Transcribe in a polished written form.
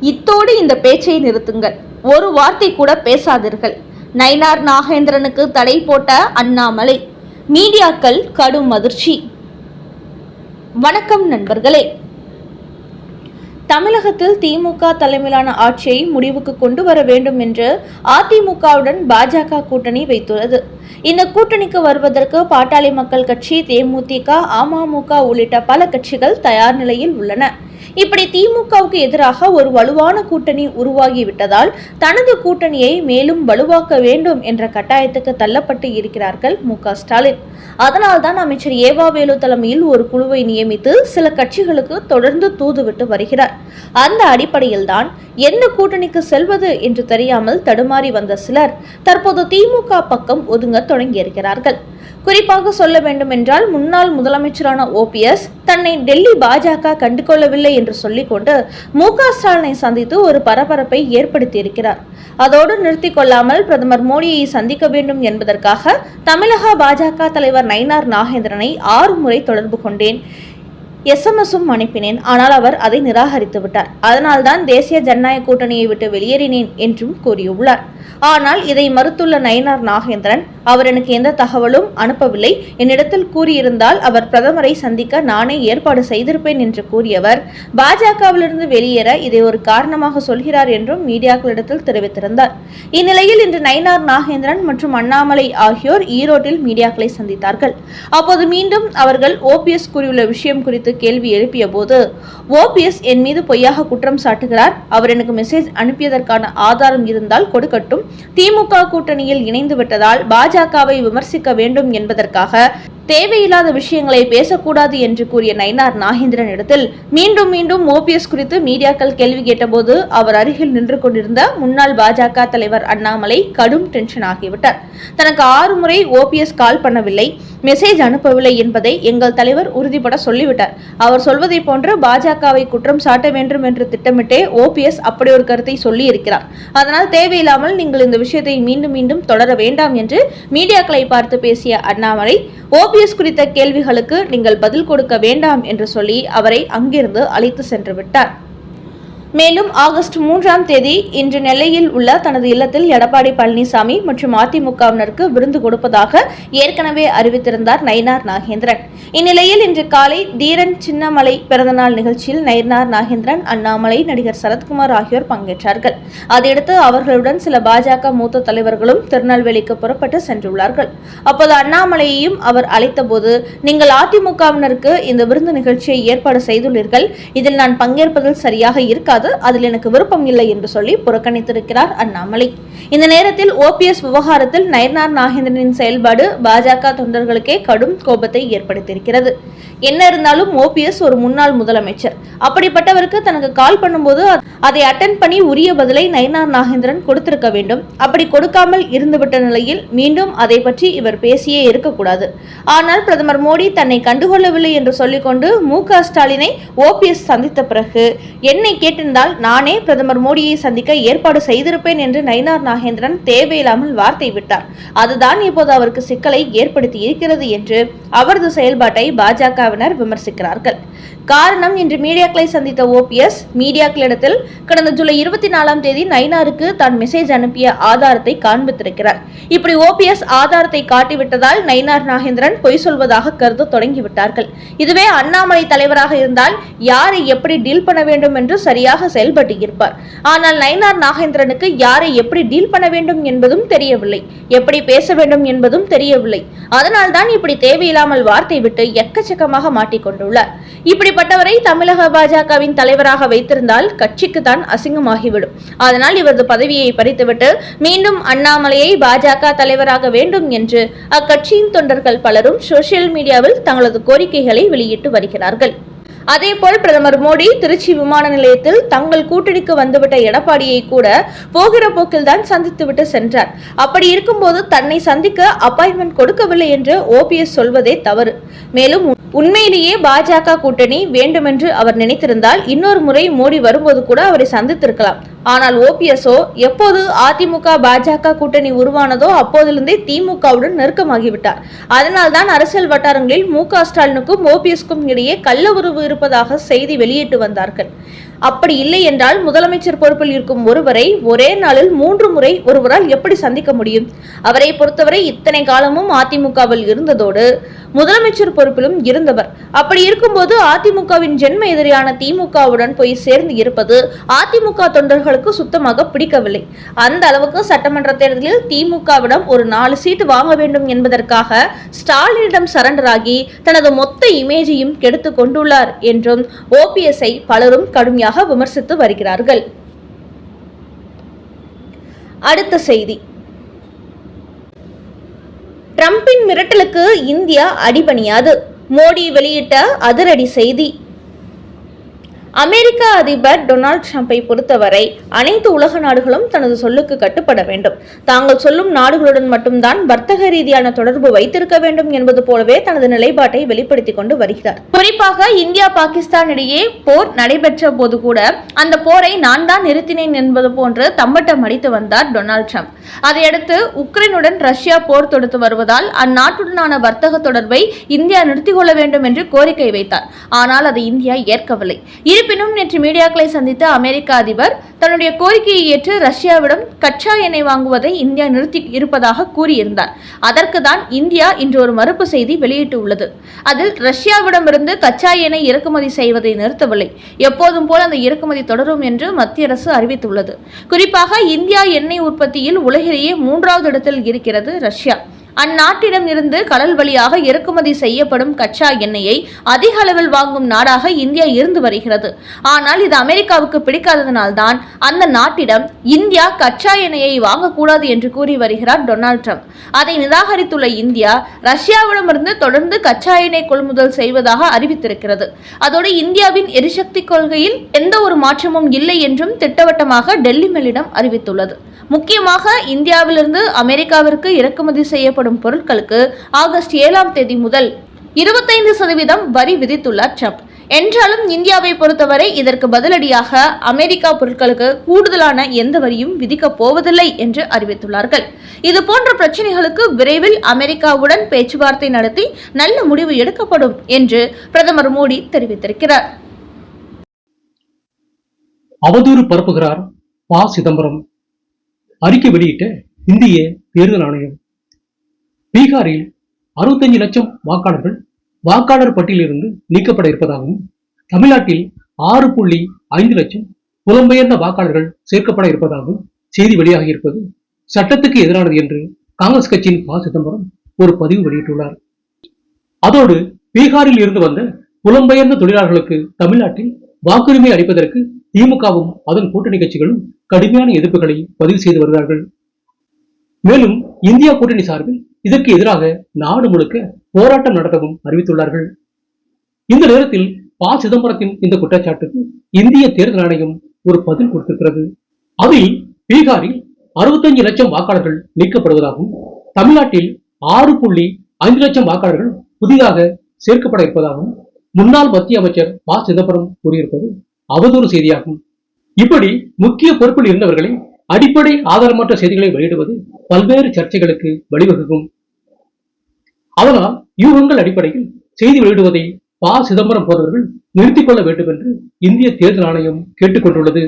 இத்தோடு இந்த பேச்சை நிறுத்துங்கள். ஒரு வார்த்தை கூட பேசாதீர்கள். நயினார் நாகேந்திரனுக்கு தடை போட்ட அண்ணாமலை. மீடியாக்கள் கடும் அதிர்ச்சி. வணக்கம் நண்பர்களே. தமிழகத்தில் திமுக தலைமையிலான ஆட்சியை முடிவுக்கு கொண்டு வர வேண்டும் என்று அதிமுகவுடன் பாஜக கூட்டணி வைத்துள்ளது. இந்த கூட்டணிக்கு வருவதற்கு பாட்டாளி மக்கள் கட்சி, தேமுதிக, அமமுக உள்ளிட்ட பல கட்சிகள் தயார் நிலையில் உள்ளன. இப்படி திமுகவுக்கு எதிராக ஒரு வலுவான கூட்டணி உருவாகிவிட்டதால் தனது கூட்டணியை மேலும் வலுவாக்க வேண்டும் என்ற கட்டாயத்துக்கு தள்ளப்பட்டு இருக்கிறார்கள் மு.க.ஸ்டாலின். அதனால்தான் அமைச்சர் ஏவாவேலு தலைமையில் ஒரு குழுவை நியமித்து சில கட்சிகளுக்கு தொடர்ந்து தூதுவிட்டு வருகிறார். அந்த அடிப்படையில் தான் எந்த கூட்டணிக்கு செல்வது என்று தெரியாமல் தடுமாறி வந்த சிலர் தற்போது திமுக பக்கம் ஒதுங்க தொடங்கியிருக்கிறார்கள். குறிப்பாக சொல்ல வேண்டும் என்றால், முன்னாள் முதலமைச்சரான OPS தன்னை டெல்லி பாஜக கண்டுகொள்ளவில்லை என்று சொல்லிக்கொண்டு மு.க.ஸ்டாலினை சந்தித்து ஒரு பரபரப்பை ஏற்படுத்தியிருக்கிறார். அதோடு நிறுத்திக் கொள்ளாமல் பிரதமர் மோடியை சந்திக்க வேண்டும் என்பதற்காக தமிழக பாஜக தலைவர் நயினார் நாகேந்திரனை 6 முறை தொடர்பு கொண்டேன், SMS-ம் அனுப்பினேன். ஆனால் அவர் அதை நிராகரித்து விட்டார். அதனால்தான் தேசிய ஜனநாயக கூட்டணியை விட்டு வெளியேறினேன் என்றும் கூறியுள்ளார். ஆனால் இதை மறுத்துள்ள நயினார் நாகேந்திரன், அவர் எனக்கு எந்த தகவலும் அனுப்பவில்லை, என்னிடத்தில் கூறியிருந்தால் அவர் பிரதமரை சந்திக்க நானே ஏற்பாடு செய்திருப்பேன் என்று கூறியவர் பாஜகவிலிருந்து வெளியேற இதை ஒரு காரணமாக சொல்கிறார் என்றும் மீடியாக்களிடத்தில் தெரிவித்திருந்தார். இந்நிலையில் இன்று நயினார் நாகேந்திரன் மற்றும் அண்ணாமலை ஆகியோர் ஈரோட்டில் மீடியாக்களை சந்தித்தார்கள். அப்போது மீண்டும் அவர்கள் OPS கூறியுள்ள விஷயம் குறித்து கேள்வி எழுப்பிய போது, OPS என் மீது பொய்யாக குற்றம் சாட்டுகிறார், அவர் எனக்கு மெசேஜ் அனுப்பியதற்கான ஆதாரம் இருந்தால் கொடுக்கட்டும், திமுக கூட்டணியில் இணைந்து விட்டதால் பாஜகவை விமர்சிக்க வேண்டும் என்பதற்காக தேவையில்லாத விஷயங்களை பேசக்கூடாது என்று கூறிய நயினார் நாகேந்திரன் இடத்தில் மீண்டும் மீண்டும் OPS குறித்து மீடியாக்கள் கேள்வி கேட்டபோது அவர் அருகில் நின்று கொண்டிருந்த முன்னாள் பாஜக தலைவர் அண்ணாமலை கடும் டென்ஷன் ஆகிவிட்டார். தனக்கு 6 முறை OPS கால் பண்ணவில்லை, மெசேஜ் அனுப்பவில்லை என்பதை எங்கள் தலைவர் உறுதிபட சொல்லிவிட்டார். அவர் சொல்வதை போன்று பாஜகவை குற்றம் சாட்ட வேண்டும் என்று திட்டமிட்டே OPS அப்படி ஒரு கருத்தை சொல்லி இருக்கிறார். அதனால் தேவையில்லாமல் நீங்கள் இந்த விஷயத்தை மீண்டும் மீண்டும் தொடர வேண்டாம் என்று மீடியாக்களை பார்த்து பேசிய அண்ணாமலை, OPS குறித்த கேள்விகளுக்கு நீங்கள் பதில் கொடுக்க வேண்டாம் என்று சொல்லி அவரை அங்கிருந்து அழைத்து சென்று விட்டார். மேலும் ஆகஸ்ட் 3ஆம் தேதி இன்று நெல்லையில் உள்ள தனது இல்லத்தில் எடப்பாடி பழனிசாமி மற்றும் அதிமுகவினருக்கு விருந்து கொடுப்பதாக ஏற்கனவே அறிவித்திருந்தார் நயினார் நாகேந்திரன். இந்நிலையில் இன்று காலை தீரன் சின்னமலை பிறந்தநாள் நிகழ்ச்சியில் நயினார் நாகேந்திரன், அண்ணாமலை, நடிகர் சரத்குமார் ஆகியோர் பங்கேற்றார்கள். அதையடுத்து அவர்களுடன் சில பாஜக மூத்த தலைவர்களும் திருநெல்வேலிக்கு புறப்பட்டு சென்றுள்ளார்கள். அப்போது அண்ணாமலையையும் அவர் அழைத்த போது, நீங்கள் அதிமுகவினருக்கு இந்த விருந்து நிகழ்ச்சியை ஏற்பாடு செய்துள்ளீர்கள், இதில் நான் பங்கேற்பதில் சரியாக இருக்காது, அதில் எனக்கு விருப்பம் இல்லை என்று சொல்லி புறக்கணித்திருக்கிறார் அண்ணாமலை. இந்த நேரத்தில் OPS விவகாரத்தில் நயினார் நாகேந்திரனின் செயல்பாடு பாஜக தொண்டர்களுக்கே கடும் கோபத்தை ஏற்படுத்தியிருக்கிறது. என்ன இருந்தாலும் OPS ஒரு முன்னாள் முதலமைச்சர். அப்படிப்பட்டவருக்கு தனக்கு கால் பண்ணும்போது அதை அட்டென்ட் பண்ணி உரிய பதிலை நயினார் நாகேந்திரன் கொடுத்திருக்க வேண்டும். அப்படி கொடுக்காமல் இருந்துவிட்ட நிலையில் மீண்டும் அதை பற்றி இவர் பேசியே இருக்கக்கூடாது. ஆனால் பிரதமர் மோடி தன்னை கண்டுகொள்ளவில்லை என்று சொல்லிக்கொண்டு மு.க.ஸ்டாலினை OPS சந்தித்த பிறகு என்னை கேட்டிருந்தால் நானே பிரதமர் மோடியை சந்திக்க ஏற்பாடு செய்திருப்பேன் என்று நயினார் நாகேந்திரன் தேவையில்லாமல் வார்த்தை விட்டார். அதுதான் இப்போது அவருக்கு சிக்கலை ஏற்படுத்தி இருக்கிறது என்று அவரது செயல்பாட்டை பாஜகவினர் விமர்சிக்கிறார்கள். காரணம், இன்று மீடியாக்களை சந்தித்த OPS மீடியாக்களிடத்தில் கடந்த ஜூலை 24ஆம் தேதி நயினாருக்கு தான் மெசேஜ் அனுப்பிய ஆதாரத்தை காண்பித்திருக்கிறார். இப்படி OPS ஆதாரத்தை காட்டிவிட்டதால் நயினார் நாகேந்திரன் பொய் சொல்வதாக கருத தொடங்கிவிட்டார்கள். இதுவே அண்ணாமலை தலைவராக இருந்தால் யாரை எப்படி டீல் பண்ண வேண்டும் என்று சரியாக செயல்பட்டு இருப்பார். ஆனால் நயினார் நாகேந்திரனுக்கு யாரை எப்படி டீல் பண்ண வேண்டும் என்பதும் தெரியவில்லை, எப்படி பேச வேண்டும் என்பதும் தெரியவில்லை. அதனால்தான் இப்படி தேவையில்லாமல் வார்த்தை விட்டு எக்கச்சக்கமாக மாட்டிக்கொண்டுள்ளார். இப்படிப்பட்டவரை தமிழக பாஜகவின் தலைவராக வைத்திருந்தால் கட்சிக்கு தான் அசிங்கமாகிவிடும். அதனால் இவரது பதவியை பறித்துவிட்டு மீண்டும் அண்ணாமலையை பாஜக தலைவராக வேண்டும் என்று அக்கட்சியின் தொண்டர்கள் பலரும் சோசியல் மீடியாவில் தங்களது கோரிக்கைகளை வெளியிட்டு வருகிறார்கள். அதேபோல் பிரதமர் மோடி திருச்சி விமான நிலையத்தில் தங்கள் கூட்டணிக்கு வந்துவிட்ட எடப்பாடியை கூட போகிற போக்கில் தான் சந்தித்துவிட்டு சென்றார். அப்படி இருக்கும்போது தன்னை சந்திக்க அப்பாயின்மெண்ட் கொடுக்கவில்லை என்று OPS சொல்வதே தவறு. மேலும் உண்மையிலேயே பாஜக கூட்டணி வேண்டுமென்று அவர் நினைத்திருந்தால் இன்னொரு முறை மோடி வரும்போது கூட அவரை சந்தித்திருக்கலாம். ஆனால் OPSஓ எப்போது அதிமுக பாஜக கூட்டணி உருவானதோ அப்போதிலிருந்தே திமுகவுடன் நெருக்கமாகிவிட்டார். அதனால்தான் அரசியல் வட்டாரங்களில் மு.க.ஸ்டாலினுக்கும் OPSக்கும் இடையே கள்ள உறவு இருப்பதாக செய்தி வெளியிட்டு வந்தார்கள். அப்படி இல்லை என்றால் முதலமைச்சர் பொறுப்பில் இருக்கும் ஒருவரை ஒரே நாளில் 3 முறை ஒருவரால் எப்படி சந்திக்க முடியும்? அவரை பொறுத்தவரை இத்தனை காலமும் அதிமுகவில் இருந்ததோடு முதலமைச்சர் பொறுப்பிலும் இருந்தவர். அப்படி இருக்கும்போது அதிமுகவின் ஜென்ம எதிரியான திமுகவுடன் போய் சேர்ந்து இருப்பது அதிமுக தொண்டர்களுக்கு சுத்தமாக பிடிக்கவில்லை. அந்த அளவுக்கு சட்டமன்ற தேர்தலில் திமுகவிடம் ஒரு 4 சீட்டு வாங்க வேண்டும் என்பதற்காக ஸ்டாலினிடம் சரண்டர் ஆகி தனது மொத்த இமேஜையும் கெடுத்து கொண்டுள்ளார் என்றும் ஓபிஎஸ்ஐ பலரும் கடுமையாக விமர்சித்து வருகிறார்கள். அடுத்த செய்தி, டிரம்பின் மிரட்டலுக்கு இந்தியா அடிபணியாது, மோடி வெளியிட்ட அதிரடி செய்தி. அமெரிக்க அதிபர் டொனால்ட் ட்ரம்பை பொறுத்தவரை அனைத்து உலக நாடுகளும் தனது சொல்லுக்கு கட்டுப்பட வேண்டும், தாங்கள் சொல்லும் நாடுகளுடன் மட்டும்தான் வர்த்தக ரீதியான தொடர்பு வைத்திருக்க வேண்டும் என்பது போலவே தனது நிலைப்பாட்டை வெளிப்படுத்திக் கொண்டு வருகிறார். குறிப்பாக இந்தியா பாகிஸ்தான் இடையே போர் நடைபெற்ற போது கூட அந்த போரை நான் தான் நிறுத்தினேன் என்பது போன்று தம்பட்டம் அடித்து வந்தார் டொனால்ட் ட்ரம்ப். அதையடுத்து உக்ரைனுடன் ரஷ்யா போர் தொடுத்து வருவதால் அந்நாட்டுடனான வர்த்தக தொடர்பை இந்தியா நிறுத்திக் கொள்ள வேண்டும் என்று கோரிக்கை வைத்தார். ஆனால் அதை இந்தியா ஏற்கவில்லை. இருப்பினும் நேற்று மீடியாக்களை சந்தித்த அமெரிக்க அதிபர் தன்னுடைய கோரிக்கையை ஏற்று ரஷ்யாவிடம் கச்சா எண்ணெய் வாங்குவதை இந்தியா நிறுத்தி இருப்பதாக கூறியிருந்தார். அதற்கு தான் இந்தியா இன்று ஒரு மறுப்பு செய்தி வெளியிட்டுள்ளது. அதில் ரஷ்யாவிடமிருந்து கச்சா எண்ணெய் இறக்குமதி செய்வதை நிறுத்தவில்லை, எப்போதும் போல் அந்த இறக்குமதி தொடரும் என்று மத்திய அரசு அறிவித்துள்ளது. குறிப்பாக இந்தியா எண்ணெய் உற்பத்தியில் உலகிலேயே 3வது இடத்தில் இருக்கிறது ரஷ்யா. அந்நாட்டிடம் இருந்து கடல் வழியாக இறக்குமதி செய்யப்படும் கச்சா எண்ணெயை அதிக அளவில் வாங்கும் நாடாக இந்தியா இருந்து வருகிறது. ஆனால் இது அமெரிக்காவுக்கு பிடிக்காததனால்தான் அந்த நாட்டிடம் இந்தியா கச்சா எண்ணெயை வாங்கக்கூடாது என்று கூறி வருகிறார் டொனால்ட் ட்ரம்ப். அதை நிராகரித்துள்ள இந்தியா ரஷ்யாவிடமிருந்து தொடர்ந்து கச்சா எண்ணெய் கொள்முதல் செய்வதாக அறிவித்திருக்கிறது. அதோடு இந்தியாவின் எரிசக்தி கொள்கையில் எந்த ஒரு மாற்றமும் இல்லை என்றும் திட்டவட்டமாக டெல்லி மெல்லிடம் அறிவித்துள்ளது. முக்கியமாக இந்தியாவிலிருந்து அமெரிக்காவிற்கு இறக்குமதி செய்யப்படும் பொருட்களுக்கு ஆகஸ்ட் 7ஆம் தேதி முதல் 25% வரி விதித்துள்ளார் ட்ரம்ப். என்றாலும் இந்தியாவை பொறுத்தவரை இதற்கு பதிலடியாக அமெரிக்கா பொருட்களுக்கு கூடுதலான எந்த வரியும் விதிக்கப் போவதில்லை என்று அறிவித்துள்ளார்கள். இது போன்ற பிரச்சனைகளுக்கு விரைவில் அமெரிக்காவுடன் பேச்சுவார்த்தை நடத்தி நல்ல முடிவு எடுக்கப்படும் என்று பிரதமர் மோடி தெரிவித்திருக்கிறார். அவதூறு பரப்புகிறார் ப. சிதம்பரம். அறிக்கை வெளியிட்ட இந்திய தேர்தல் ஆணையம். பீகாரில் 65 லட்சம் வாக்காளர்கள் வாக்காளர் பட்டியலிருந்து நீக்கப்பட இருப்பதாகவும், தமிழ்நாட்டில் 6.5 லட்சம் புலம்பெயர்ந்த வாக்காளர்கள் சேர்க்கப்பட இருப்பதாகவும் செய்தி வெளியாகி இருப்பது சட்டத்துக்கு எதிரானது என்று காங்கிரஸ் கட்சியின் ப. சிதம்பரம் ஒரு பதிவு வெளியிட்டுள்ளார். அதோடு பீகாரில் இருந்து வந்த புலம்பெயர்ந்த தொழிலாளர்களுக்கு தமிழ்நாட்டில் வாக்குரிமை அளிப்பதற்கு திமுகவும் அதன் கூட்டணி கட்சிகளும் கடுமையான எதிர்ப்புகளை பதிவு செய்து வருகிறார்கள். மேலும் இந்தியா கூட்டணி சார்பில் இதற்கு எதிராக நாடு முழுக்க போராட்டம் நடத்தவும் அறிவித்துள்ளார்கள். இந்த நேரத்தில் ப. சிதம்பரத்தின் இந்த குற்றச்சாட்டுக்கு இந்திய தேர்தல் ஆணையம் ஒரு பதில் கொடுத்திருக்கிறது. அதில் பீகாரில் 65 லட்சம் வாக்காளர்கள் நீக்கப்படுவதாகவும், தமிழ்நாட்டில் 6.5 லட்சம் வாக்காளர்கள் புதிதாக சேர்க்கப்பட இருப்பதாகவும் முன்னாள் மத்திய அமைச்சர் ப. சிதம்பரம் கூறியிருப்பது அவதூறு செய்தியாகும். இப்படி முக்கிய பொறுப்பில் இருந்தவர்களை அடிப்படை ஆதாரமற்ற செய்திகளை வெளியிடுவது பல்வேறு சர்ச்சைகளுக்கு வழிவகுக்கும். அதனால் யூகங்கள் அடிப்படையில் செய்தி வெளியிடுவதை ப. சிதம்பரம் போன்றவர்கள் நிறுத்திக் கொள்ள வேண்டும் என்று இந்திய தேர்தல் ஆணையம் கேட்டுக் கொண்டுள்ளது.